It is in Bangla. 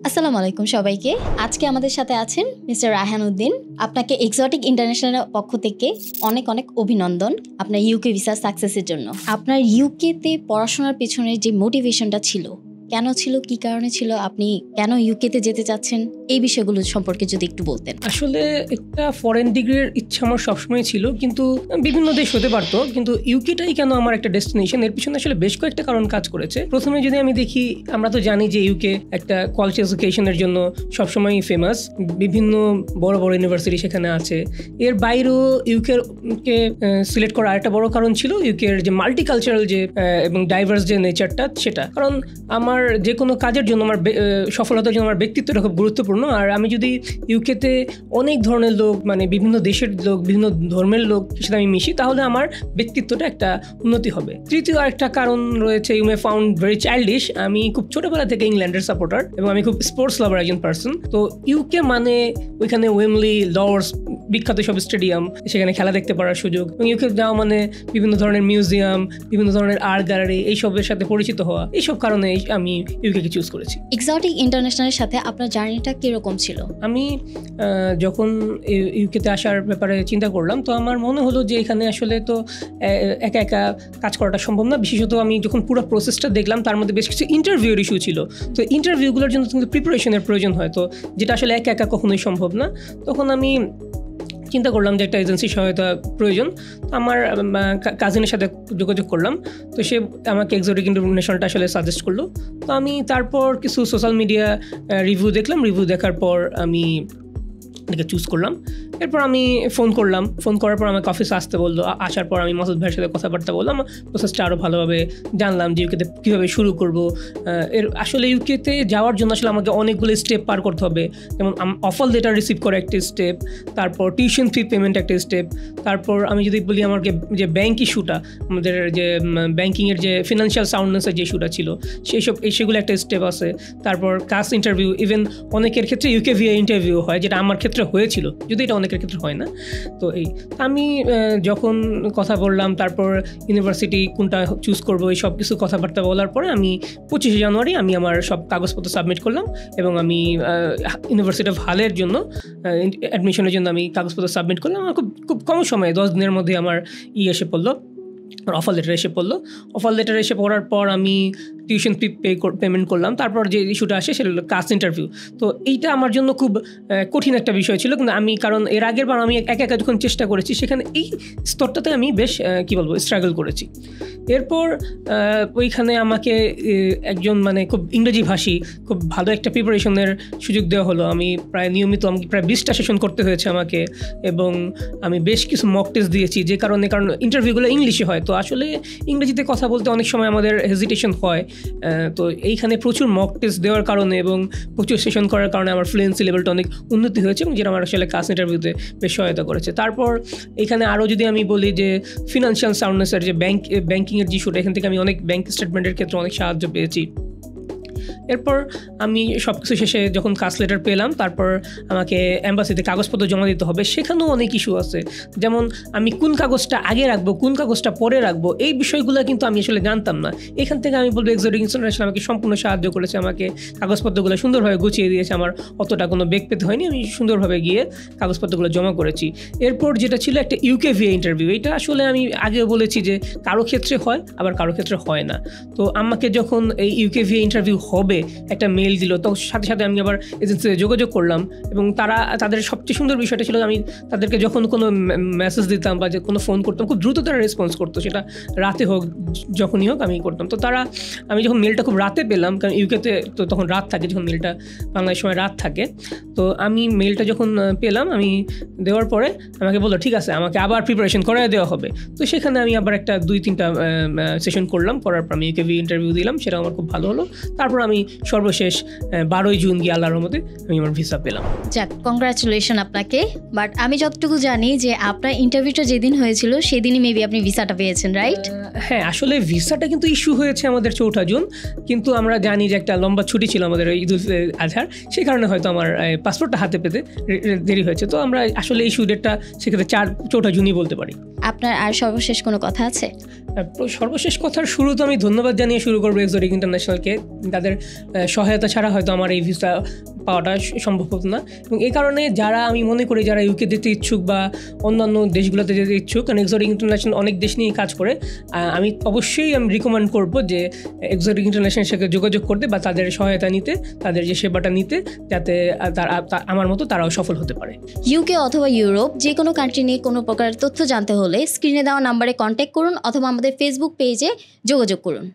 আসসালামু আলাইকুম সবাইকে। আজকে আমাদের সাথে আছেন মিস্টার রায়হান উদ্দিন। আপনাকে এক্সোটিক ইন্টারন্যাশনাল পক্ষ থেকে অনেক অনেক অভিনন্দন আপনার ইউকে ভিসা সাকসেসের জন্য। আপনার ইউকেতে পড়াশোনার পেছনে যে মোটিভেশনটা ছিল, কেন ছিল, কি কারণে ছিল, আপনি কেন ইউকেতে যেতে চাচ্ছেন, এই বিষয়গুলো সম্পর্কে যদি একটু বলতেন। আসলে একটা ফরেন ডিগ্রির ইচ্ছা আমার সবসময় ছিল, কিন্তু বিভিন্ন দেশ হতে পারতো, কিন্তু ইউকেটাই কেন আমার একটা ডেস্টিনেশন, এর পিছনে আসলে বেশ কয়েকটা কারণ কাজ করেছে। প্রথমে যদি আমি দেখি, আমরা তো জানি যে ইউকে একটা কোয়ালিটি এডুকেশনের জন্য সবসময় ফেমাস, বিভিন্ন বড় বড় ইউনিভার্সিটি সেখানে আছে। এর বাইরেও ইউকে সিলেক্ট করার আরেকটা বড় কারণ ছিল ইউকের যে মাল্টিকালচারাল যে এবং ডাইভার্স যে নেচারটা, সেটা। কারণ আমার যে কোনো কাজের জন্য আমার সফলতার জন্য আমার ব্যক্তিত্বটা খুব গুরুত্বপূর্ণ। আর আমি যদি ইউকেতে অনেক ধরনের লোক, মানে বিভিন্ন দেশের লোক, বিভিন্ন ধর্মের লোক সাথে আমি মিশি, তাহলে আমার ব্যক্তিত্বটা একটা উন্নতি হবে। তৃতীয় আরেকটা কারণ রয়েছে, you may found very childish, আমি খুব ছোটবেলা থেকে ইংল্যান্ডের সাপোর্টার এবং আমি খুব স্পোর্টস লাভার একজন পার্সন। তো ইউকে মানে ওইখানে ওয়েমলি, লর্ডস, বিখ্যাত সব স্টেডিয়াম, সেখানে খেলা দেখতে পারার সুযোগ, এবং ইউকে যাওয়া মানে বিভিন্ন ধরনের মিউজিয়াম, বিভিন্ন ধরনের আর্ট গ্যালারি, এইসবের সাথে পরিচিত হওয়া, এইসব কারণে আমি ইউকেকে চুজ করেছি। এক্সোটিক ইন্টারন্যাশনালের সাথে আপনার জার্নিটা কিরকম ছিল? আমি যখন ইউকেতে আসার ব্যাপারে চিন্তা করলাম, তো আমার মনে হলো যে এখানে আসলে তো একা একা কাজ করাটা সম্ভব না। বিশেষত আমি যখন পুরো প্রসেসটা দেখলাম, তার মধ্যে বেশ কিছু ইন্টারভিউর ইস্যু ছিল। তো ইন্টারভিউগুলোর জন্য কিন্তু প্রিপারেশনের প্রয়োজন হয়, তো যেটা আসলে একা একা কখনোই সম্ভব না। তখন আমি চিন্তা করলাম যে একটা এজেন্সির সহায়তা প্রয়োজন। আমার কাজিনের সাথে যোগাযোগ করলাম, তো সে আমাকে এক্সোটিক ইন্টারন্যাশনালটা আসলে সাজেস্ট করলো। তো আমি তারপর কিছু সোশ্যাল মিডিয়া রিভিউ দেখলাম, রিভিউ দেখার পর আমি এটাকে চুজ করলাম। এরপর আমি ফোন করার পর আমাকে অফিসে আসতে বললো। আসার পর আমি মাসুদ ভাইয়ের সাথে কথাবার্তা বললাম, প্রসেসটা আরও ভালোভাবে জানলাম যে ইউকেতে কীভাবে শুরু করব। এর আসলে ইউকেতে যাওয়ার জন্য আসলে আমাকে অনেকগুলো স্টেপ পার করতে হবে, যেমন অফার লেটার রিসিভ করা একটি স্টেপ, তারপর টিউশন ফি পেমেন্ট একটা স্টেপ, তারপর আমি যদি বলি আমাকে যে ব্যাঙ্ক ইস্যুটা, আমাদের যে ব্যাঙ্কিংয়ের যে ফিনান্সিয়াল সাউন্ডনেসের যে ইস্যুটা ছিল, সেগুলো একটা স্টেপ আছে। তারপর কাস্ট ইন্টারভিউ, ইভেন অনেকের ক্ষেত্রে ইউকে ভিএ ইন্টারভিউ হয়, যেটা আমার ক্ষেত্রে হয়েছিল, যদি এটা অনেকের ক্ষেত্রে হয় না। তো আমি যখন কথা বললাম, তারপর ইউনিভার্সিটি কোনটা চুজ করবো, এই সব কিছু কথাবার্তা বলার পরে আমি 25 জানুয়ারি আমি আমার সব কাগজপত্র সাবমিট করলাম, এবং আমি ইউনিভার্সিটি অফ হালের জন্য অ্যাডমিশনের জন্য আমি কাগজপত্র সাবমিট করলাম। আমার খুব কম সময়ে 10 দিনের মধ্যে আমার এসে পড়লো, অফার লেটার এসে পড়লো। অফার লেটার এসে পড়ার পর আমি টিউশন ফি পেমেন্ট করলাম। তারপর যে ইস্যুটা আসে সেটা হলো কাস্ট ইন্টারভিউ। তো এইটা আমার জন্য খুব কঠিন একটা বিষয় ছিল, কিন্তু আমি, কারণ এর আগের বার আমি একা একা যখন চেষ্টা করেছি, সেখানে এই স্তরটাতে আমি বেশ স্ট্রাগল করেছি। এরপর ওইখানে আমাকে একজন খুব ইংরেজি ভাষী, খুব ভালো একটা প্রিপারেশনের সুযোগ দেওয়া হলো। আমি প্রায় 20টা সেশন করতে হয়েছে আমাকে, এবং আমি বেশ কিছু মক টেস্ট দিয়েছি, কারণ ইন্টারভিউগুলো ইংলিশে হয়। তো আসলে ইংরেজিতে কথা বলতে অনেক সময় আমাদের হেজিটেশন হয়। তো এইখানে প্রচুর মক টেস্ট দেওয়ার কারণে এবং প্রচুর সেশন করার কারণে আমার ফ্লুয়েন্সি লেভেলটা অনেক উন্নতি হয়েছে, এবং যেটা আমার আসলে কাস্ট ইন্টারভিউতে বেশ সহায়তা করেছে। তারপর এখানে আরও যদি আমি বলি যে ফিনান্সিয়াল সাউন্ডনেসের যে ব্যাঙ্কিংয়ের যে ইস্যুটা, এখান থেকে আমি অনেক ব্যাঙ্ক স্টেটমেন্টের ক্ষেত্রে অনেক সাহায্য পেয়েছি। এরপর আমি সব কিছু শেষে যখন কাস্ট লেটার পেলাম, তারপর আমাকে অ্যাম্বাসিতে কাগজপত্র জমা দিতে হবে। সেখানেও অনেক ইস্যু আছে, যেমন আমি কোন কাগজটা আগে রাখবো, কোন কাগজটা পরে রাখবো, এই বিষয়গুলো কিন্তু আমি আসলে জানতাম না। এখান থেকে আমি বলবো এক্সোটিক ইন্টারন্যাশনাল আমাকে সম্পূর্ণ সাহায্য করেছে, আমাকে কাগজপত্রগুলো সুন্দরভাবে গুছিয়ে দিয়েছে। আমার অতটা কোনো বেগ পেতে হয়নি, আমি সুন্দরভাবে গিয়ে কাগজপত্রগুলো জমা করেছি। এরপর যেটা ছিল একটা ইউকে ভিএ ইন্টারভিউ, এটা আসলে আমি আগেও বলেছি যে কারো ক্ষেত্রে হয়, আবার কারো ক্ষেত্রে হয় না। তো আমাকে যখন এই ইউকে ভিএ ইন্টারভিউ হবে একটা মেল দিল, তো সাথে সাথে আমি আবার এজেন্সিতে যোগাযোগ করলাম, এবং তাদের সবচেয়ে সুন্দর বিষয়টা ছিল আমি তাদেরকে যখন কোনো মেসেজ দিতাম বা যে কোনো ফোন করতাম, খুব দ্রুত তারা রেসপন্স করতো, সেটা রাতে হোক যখনই হোক আমি করতাম। তো আমি যখন মেলটা খুব রাতে পেলাম, কারণ ইউকেতে তো তখন রাত থাকে, যখন মেলটা বাংলাদেশ সময় রাত থাকে, তো আমি মেলটা যখন পেলাম, আমি দেওয়ার পরে আমাকে বললো ঠিক আছে, আমাকে আবার প্রিপারেশন করায় দেওয়া হবে। তো সেখানে আমি আবার একটা 2-3টা সেশন করার পর আমি ইউকে ভিএ ইন্টারভিউ দিলাম, সেটা আমার খুব ভালো হলো। তারপর আমি সর্বশেষ 12 জুন গিয়ে আল্লাহর রহমতে আমি আমার ভিসা পেলাম। যাক, কংগ্রাচুলেশন আপনাকে। বাট আমি যতটুকু জানি যে আপনার ইন্টারভিউটা যেদিন হয়েছিল সেদিনই মেবি আপনি ভিসাটা পেয়েছেন, রাইট? হ্যাঁ, আসলে ভিসাটা কিন্তু ইস্যু হয়েছে আমাদের 4 জুন, কিন্তু আমরা জানি যে একটা লম্বা ছুটি ছিল আমাদের ঈদ উল আজহার, সেই কারণে হয়তো আমার পাসপোর্টটা হাতে পেতে দেরি হয়েছে। তো আমরা আসলে ইস্যু ডেটটা সেক্ষেত্রে 4 জুনই বলতে পারি। আপনার আর সর্বশেষ কোনো কথা আছে? সর্বশেষ কথার শুরুতে আমি ধন্যবাদ জানিয়ে শুরু করবো এক্সোটিক ইন্টারন্যাশনালকে। তাদের সহায়তা ছাড়া হয়তো আমার এই ভিসা পাওয়াটা সম্ভব হতো না, এবং এই কারণে যারা আমি মনে করি যারা ইউকে যেতে ইচ্ছুক বা অন্যান্য দেশগুলোতে যেতে ইচ্ছুক, কারণ এক্সোটিক ইন্টারন্যাশনাল অনেক দেশ নিয়ে কাজ করে, আমি অবশ্যই রিকমেন্ড করবো যে এক্সোটিক ইন্টারন্যাশনালের সাথে যোগাযোগ করতে বা তাদের সহায়তা নিতে, তাদের যে সেবাটা নিতে, যাতে আমার মতো তারাও সফল হতে পারে। ইউকে অথবা ইউরোপ যে কোনো কান্ট্রি নিয়ে কোনো প্রকার তথ্য জানতে হলে স্ক্রিনে দেওয়া নাম্বারে কন্ট্যাক্ট করুন অথবা আমাদের ফেসবুক পেজে যোগাযোগ করুন।